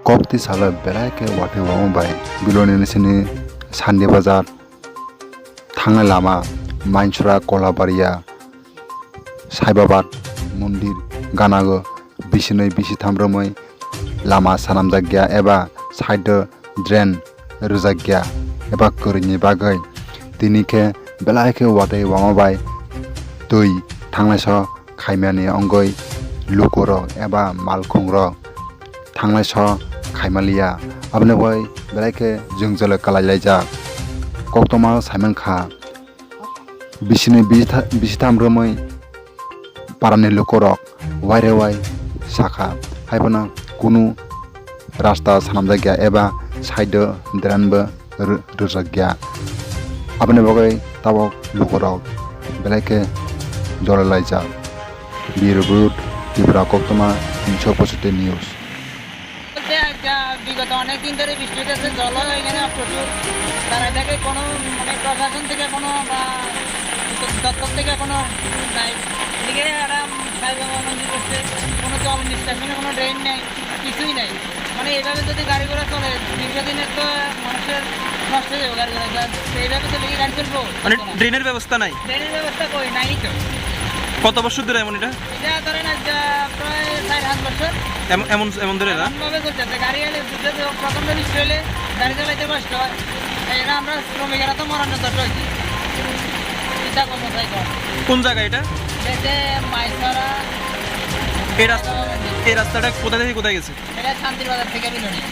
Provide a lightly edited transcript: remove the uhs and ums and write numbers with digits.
Koktisalo Watwi by Belonia Santir bazar Thang lama Mainsura Kolabaria Saibabat Mundir Ganago Bishinoi Bisithamromoi Lama Sanamjagya Eba Side Drain Ruzagya Eba Kurini Bagai Tinike Watwi by Tui Thanglaso Kaimani Ongoi Lukoro Eba Malkungro Thanglaso Kaimalia Abneway Belake Jungzala Kalaja koktwma lomkha Bishini Bisithamromoi Parani Lukorok Wairewai Saka Haibana Kunu Rasta Sanamjagya Eba Side Dranba Ruzagya Abnewagai Tabok Lukorok Belake Jolalaja Birubut Tripura koktwma 365 news বিগত অনেক দিন ধরে বৃষ্টি হচ্ছে জল এখানে প্রচুর তারা দেখে কোনো মানে প্রশাসন থেকে কোনো বা দপ্তর থেকে কোনো নাই এদিকে একটা সাইবাবা মন্দির করছে কোনো জল নিষ্কাশনে কোনো ড্রেন নেই কিছুই নাই মানে এইভাবে যদি গাড়ি ঘোড়া চলে দীর্ঘদিনের তো মানুষের নষ্ট হয়ে যাবে গাড়ি ঘোড়া এইভাবে চলে গাড়ি চলবো মানে ড্রেনের ব্যবস্থা নাই ড্রেনের ব্যবস্থা কই নাই তো কত বছর ধরে এমন এটা ধরেন প্রায় 4-5 বছর এমন ধরে না এমনভাবে চলছে গাড়ি এলে প্রথম বৃষ্টি হলে গাড়ি চালাইতে কষ্ট হয় এরা আমরা শ্রমিকেরা তো মরানোর দরকার হয়েছি চিন্তা করবো তাই কোন জায়গা এটা মাইসরা এই রাস্তাটা কোথা থেকে কোথায় গেছে এটা শান্তির বাজার থেকে বিলোনিয়া